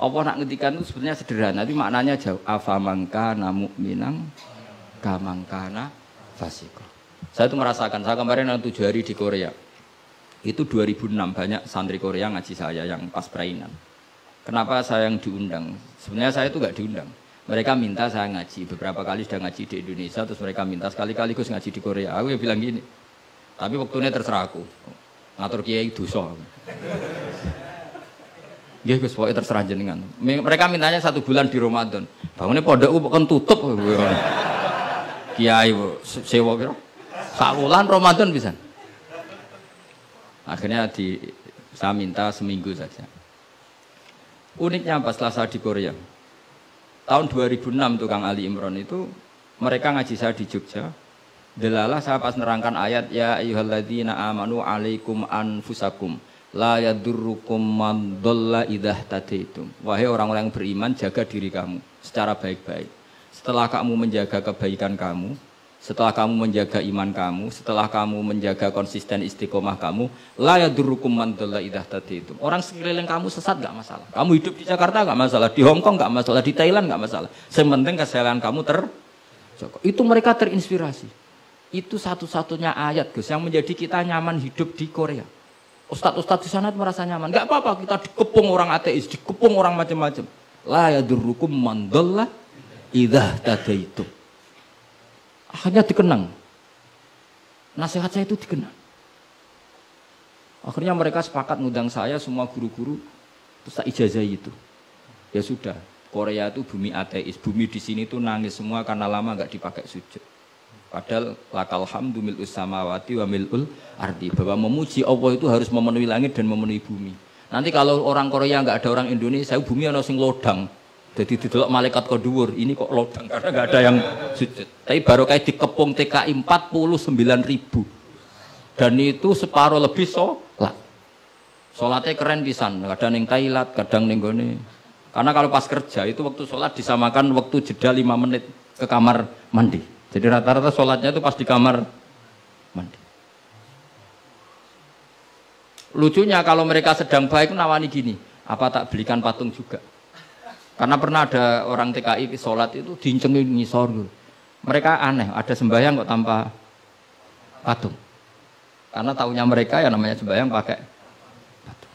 Allah nak ngendikan itu sebenarnya sederhana, tapi maknanya jauh. Afamangkana mu'minang kamangkana fasiko. Saya itu merasakan, saya kemarin 7 hari di Korea. Itu 2006 banyak santri Korea ngaji saya yang pas perainan. Kenapa saya yang diundang? Sebenarnya saya itu nggak diundang. Mereka minta saya ngaji. Beberapa kali sudah ngaji di Indonesia, terus mereka minta sekali-kali Gus ngaji di Korea. Aku ya bilang gini, tapi waktunya terserah aku. Ngatur kiai dosa. Nggih Gus, pokoke terserah jenengan. Mereka mintanya 1 bulan di Ramadan. Bangunnya pondokku kan tutup. Kiai sewa kira. Sakulan Ramadan bisa. Akhirnya saya minta seminggu saja. Uniknya pas setelah saya di Korea. Tahun 2006 tuh Kang Ali Imron itu mereka ngaji saya di Jogja. Delalah saya pas nerangkan ayat ya ayyuhalladzina amanu alaikum anfusakum la yadurrukum man dhalla idza tadaitum. Wahai orang-orang yang beriman, jaga diri kamu secara baik-baik. Setelah kamu menjaga kebaikan kamu, setelah kamu menjaga iman kamu, setelah kamu menjaga konsisten istiqomah kamu, la yadurrukum man dhalla idza tadaitum. Orang sekeliling kamu sesat enggak masalah. Kamu hidup di Jakarta enggak masalah, di Hong Kong enggak masalah, di Thailand enggak masalah. Yang penting kesehatan kamu terjaga. Itu mereka terinspirasi. Itu satu-satunya ayat Gus yang menjadi kita nyaman hidup di Korea. Ustadz-ustadz di sana merasa nyaman. Enggak apa-apa kita dikepung orang ateis, dikepung orang macam-macam. La yadurrukum man dhalla idza tadaitum. Akhirnya dikenang. Nasihat saya itu dikenang. Akhirnya mereka sepakat ngundang saya semua guru-guru terus tak ijazahi itu. Ya sudah, Korea itu bumi ateis. Bumi di sini tuh nangis semua karena lama enggak dipakai sujud. Padahal lakal hamdu mil'us samawati wa mil'ul ardi, bahwa memuji Allah itu harus memenuhi langit dan memenuhi bumi. Nanti kalau orang Korea enggak ada orang Indonesia, bumi ana sing lodang. Jadi didelok malaikat kok dhuwur, ini kok lodang karena enggak ada yang sujud. Tapi baru kayak dikepung TKI 49.000. Dan itu separuh lebih sholat. Sholatnya keren pisan, kadang ning Thailand, kadang ning gone. Karena kalau pas kerja itu waktu sholat disamakan waktu jeda 5 menit ke kamar mandi. Jadi rata-rata sholatnya itu pas di kamar mandi. Lucunya kalau mereka sedang baik nawani gini, apa tak belikan patung juga? Karena pernah ada orang TKI sholat itu dincengin ngisor gitu. Mereka aneh, ada sembahyang kok tanpa patung. Karena tahunya mereka ya namanya sembahyang pakai patung.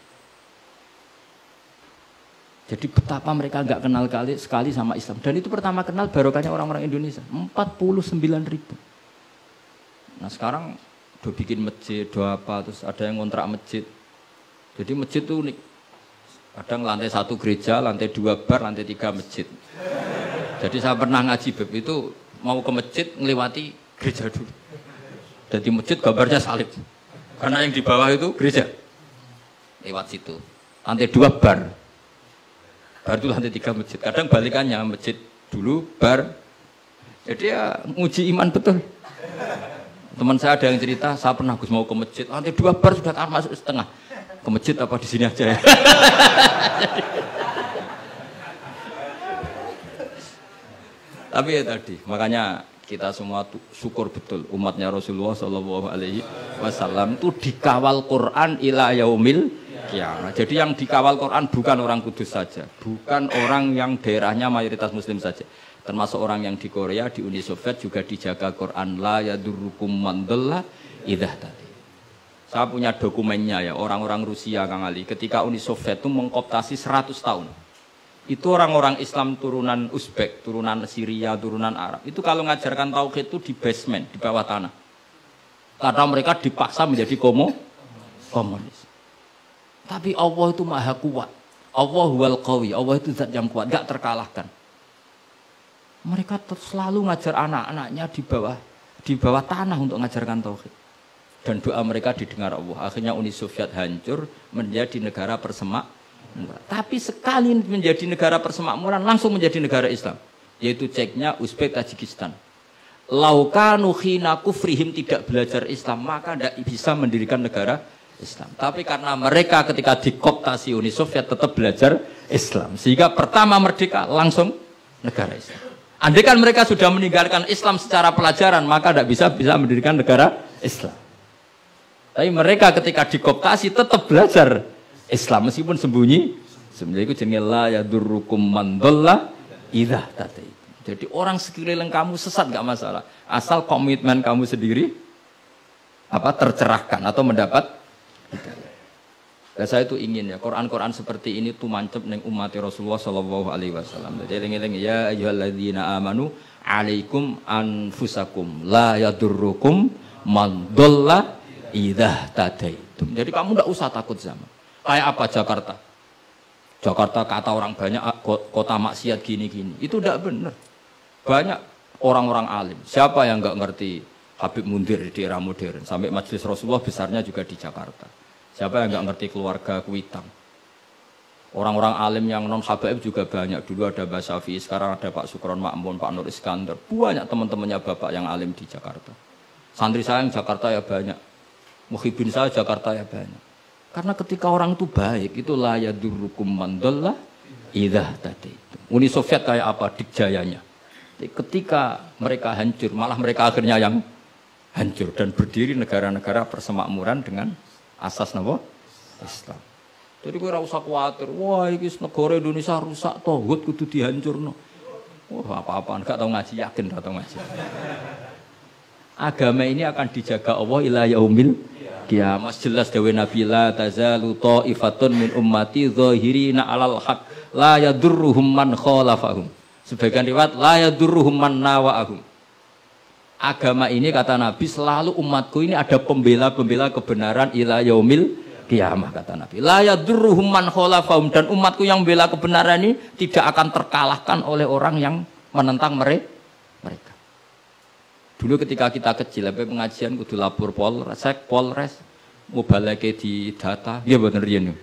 Jadi betapa mereka nggak kenal sekali sama Islam. Dan itu pertama kenal barokahnya orang-orang Indonesia. 49.000. Nah sekarang udah bikin masjid, udah apa, terus ada yang ngontrak masjid. Jadi masjid itu unik. Kadang lantai 1 gereja, lantai 2 bar, lantai 3 masjid. Jadi saya pernah ngaji bab itu mau ke masjid ngelewati gereja dulu. Dan di masjid gambarnya salib. Karena yang di bawah itu gereja. Lewat situ. Lantai 2 bar. Bar itu lantai 3 masjid. Kadang balikannya masjid dulu, bar. Jadi ya nguji iman betul. Teman saya ada yang cerita, saya pernah Gus mau ke masjid, lantai 2 bar sudah kan masuk setengah. Ke masjid apa di sini aja ya? Tapi ya tadi, makanya kita semua syukur betul umatnya Rasulullah Shallallahu Alaihi Wasallam itu dikawal Quran ila yaumil kiamat. Jadi yang dikawal Quran bukan orang Kudus saja, bukan orang yang daerahnya mayoritas Muslim saja, termasuk orang yang di Korea, di Uni Soviet juga dijaga Quran. La yadurrukum man dhalla idza tadi. Saya punya dokumennya ya, orang-orang Rusia Kang Ali, ketika Uni Soviet itu mengkooptasi 100 tahun. Itu orang-orang Islam turunan Uzbek, turunan Syria, turunan Arab. Itu kalau ngajarkan tauhid itu di basement, di bawah tanah. Karena mereka dipaksa menjadi komunis. Tapi Allah itu maha kuat. Allah huwal qawi, Allah itu zat yang kuat, gak terkalahkan. Mereka selalu ngajar anak-anaknya di bawah tanah untuk ngajarkan tauhid. Dan doa mereka didengar Allah. Akhirnya Uni Soviet hancur menjadi negara persemakmuran. Tapi sekali menjadi negara persemakmuran langsung menjadi negara Islam. Yaitu Ceknya, Uzbek, Tajikistan. Laukanu khina kufrihim tidak belajar Islam, maka tidak bisa mendirikan negara Islam. Tapi karena mereka ketika dikooptasi Uni Soviet tetap belajar Islam, sehingga pertama merdeka langsung negara Islam. Andai kan mereka sudah meninggalkan Islam secara pelajaran, maka tidak bisa mendirikan negara Islam. Tapi mereka ketika dikooptasi tetap belajar Islam meskipun sembunyi. Sebenarnya itu jenenge la yadurrukum man dhalla idza tadaitum. Jadi orang sekeliling kamu sesat nggak masalah, asal komitmen kamu sendiri tercerahkan atau mendapat hidayah. Dan saya itu ingin ya Quran seperti ini tuh mancep neng umat Rasulullah Shallallahu Alaihi Wasallam. Jadi eling-eling ya ayyuhalladzina amanu alaikum anfusakum la yadurrukum man dhalla idza tadaitum. Jadi kamu tidak usah takut sama. Kayak apa Jakarta? Jakarta kata orang banyak kota maksiat gini-gini. Itu tidak benar. Banyak orang-orang alim. Siapa yang nggak ngerti Habib Mundir di era modern? Sampai Majelis Rasulullah besarnya juga di Jakarta. Siapa yang nggak ngerti keluarga Kuitang? Orang-orang alim yang non Habaib juga banyak. Dulu ada Mbak Syafi'i, sekarang ada Pak Sukron Makmun, Pak Nur Iskandar. Banyak teman-temannya bapak yang alim di Jakarta. Santri saya yang Jakarta ya banyak. Muhibin saya Jakarta ya banyak. Karena ketika orang itu baik, itu la yadurrukum man dhalla idza tadaitum. Uni Soviet kayak apa dikjayanya? Ketika mereka hancur, malah mereka akhirnya yang hancur dan berdiri negara-negara persemakmuran dengan asas napa? Islam. Jadi kowe ora usah kuwatir, wah iki negara Indonesia rusak tauhid kudu dihancurno. Wah, apa-apaan gak tau ngaji, yakin gak tau ngaji. Agama ini akan dijaga Allah ila yaumil qiyamah. Jelas dawuh Nabi la tazalu ta'ifatun min ummati zahirina 'alal haq la yadurruhum man khalafahum. Sebagian riwayat la yadurruhum man nawa'ahum. Agama ini kata Nabi selalu umatku ini ada pembela-pembela kebenaran ila yaumil qiyamah kata Nabi. La yadurruhum man khalafahum, dan umatku yang bela kebenaran ini tidak akan terkalahkan oleh orang yang menentang mereka. Dulu ketika kita kecil, pengajian kudu lapor Polres, mubalake di data, iya bener yen.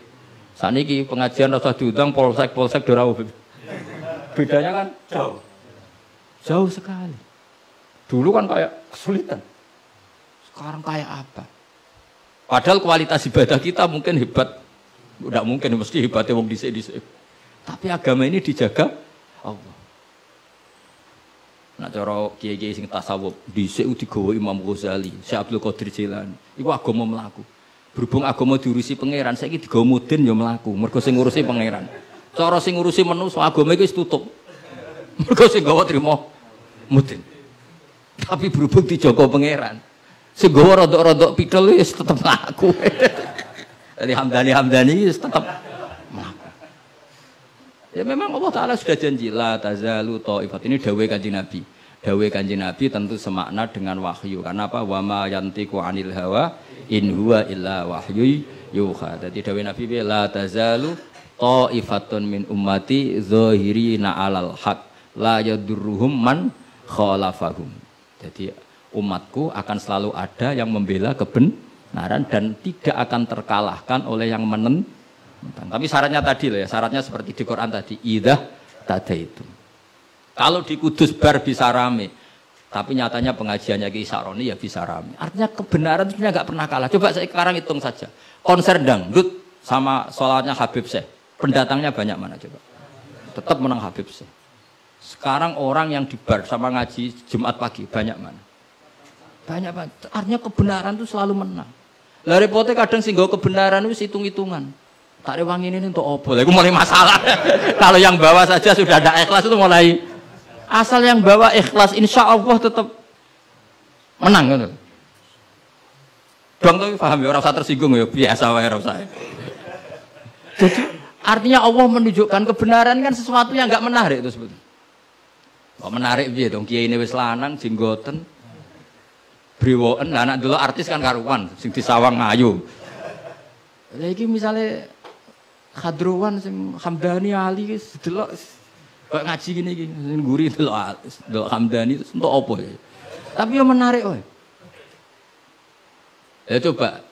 Saniki pengajian rasa diundang Polsek ora bedanya kan jauh sekali. Dulu kan kayak kesulitan. Sekarang kayak apa? Padahal kualitas ibadah kita mungkin hebat. Udah mungkin mesti hebatnya wong dhisik-dhisik. Tapi agama ini dijaga Allah. Nah cara kiai-kiai sing tasawuf dhisik digawa Imam Ghazali, Syekh Abdul Qadir Jilani. Iku agama mlaku. Berhubung agama diurusi pangeran, saiki digawa mudin ya mlaku. Mergo sing ngurusi pangeran. Cara sing ngurusi manusa agama iki wis tutup. Mergo sing gawa trimo mudin. Tapi berhubung dijaga pangeran, sing gawa rodok-rodok pidol wis tetep mlaku. Jadi Hamdani wis tetep mlaku. Ya memang Allah Ta'ala sudah janji la tazalu ta'ifat. Ini dawai kanjeng Nabi. Dawai kanjeng Nabi tentu semakna dengan wahyu. Karena apa? Wa ma yantiqu 'anil hawa in huwa illa wahyu yuha. Jadi dawai Nabi la tazalu ta'ifatun min ummati zahirina 'alal haq la yadurruhum man khalafahum. Jadi umatku akan selalu ada yang membela kebenaran dan tidak akan terkalahkan oleh yang menentang. Tapi syaratnya tadi loh ya, syaratnya seperti di Quran tadi, idza tadaitum. Kalau di Kudus bar bisa rame, tapi nyatanya pengajiannya Ki Saroni ya bisa rame. Artinya kebenaran itu nggak pernah kalah. Coba saya sekarang hitung saja, konser dangdut sama sholatnya Habib Syekh, pendatangnya banyak mana coba? Tetap menang Habib Syekh. Sekarang orang yang di bar sama ngaji Jumat pagi banyak mana? Banyak banget. Artinya kebenaran itu selalu menang. Lah repotnya kadang singgo kebenaran itu hitung-hitungan. Tak rewangi ini untuk opo, itu mulai masalah. Kalau yang bawa saja sudah ada ikhlas itu mulai. Asal yang bawa ikhlas, insya Allah tetap menang. Gitu. Dong tuh paham ya, orang usah tersinggung ya, biasa wae ora usah. Jadi artinya Allah menunjukkan kebenaran kan sesuatu yang enggak menarik itu sebetulnya. Kok menarik piye dong, kiai ini wis lanang jenggoten. Brewoken, lah anak dulu artis kan karuan, sing disawang ngayu. Lah iki misale Khadruwan sing Hamdani Ali wis delok kok ngaji gini iki ngguri delok Hamdani itu untuk apa ya. Tapi yang menarik wae. Ya coba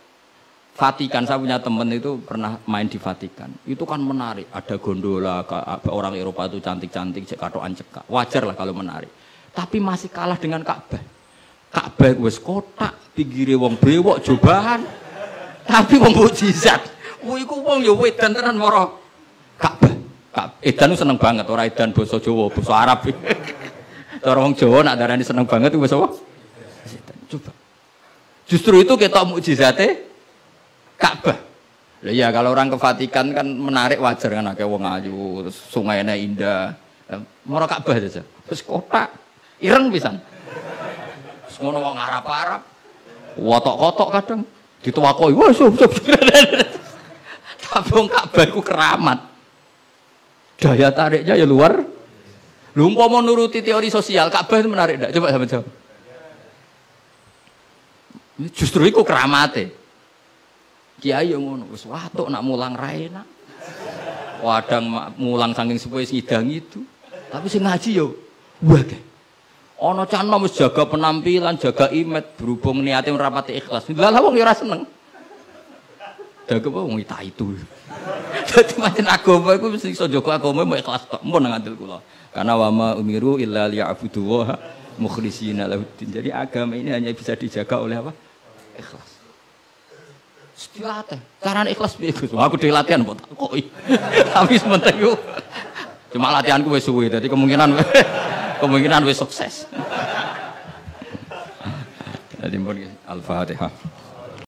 Vatikan, saya punya teman itu pernah main di Vatikan. Itu kan menarik, ada gondola, orang Eropa itu cantik-cantik, cek katokan cekak. Wajar lah kalau menarik. Tapi masih kalah dengan Ka'bah. Ka'bah wis kotak, pinggire wong brewok jobahan. Tapi wong mukjizat. Iku wong ya wedan tenan mara Ka'bah. Edan seneng banget, ora edan basa Jawa, basa Arab. Cara wong Jawa nak darani seneng banget itu basa apa? Coba. Justru itu kita mukjizate Ka'bah. Lah ya kalau orang ke Vatikan kan menarik wajar kan akeh wong ayu, terus sungainya indah. Moro Ka'bah aja. Terus kotak ireng pisan. Terus ngono wong Arab-Arab. Wotok-kotok kadang dituwakoi. Wah, tapi wong Ka'bah iku keramat. Daya tariknya ya luar. Lu umpama nuruti teori sosial, Ka'bah itu menarik enggak? Coba sama jawab. Justru itu keramate. Kiai yang ngono wis watuk nak mulang ra enak. Wadang mulang saking sepuhe sidang itu. Tapi sing ngaji yo wae. Ana cah nom wis jaga penampilan, jaga image berhubung niate rapati ikhlas. Lah wong yo ora seneng. Dago wong itu. Dadi macam agama iku mesti iso jaga agama mau ikhlas tok. Mun ngandel kula. Karena wama umiru illa liya'budu wa mukhlishina lahuddin. Jadi agama ini hanya bisa dijaga oleh apa? Ikhlas. Dilatih. Carane ikhlas piye Gus? Aku dhewe latihan mbok takoki. Tapi sementing yo cuma latihanku wis suwe. Dadi kemungkinan wis sukses. Jadi Al-Fatihah.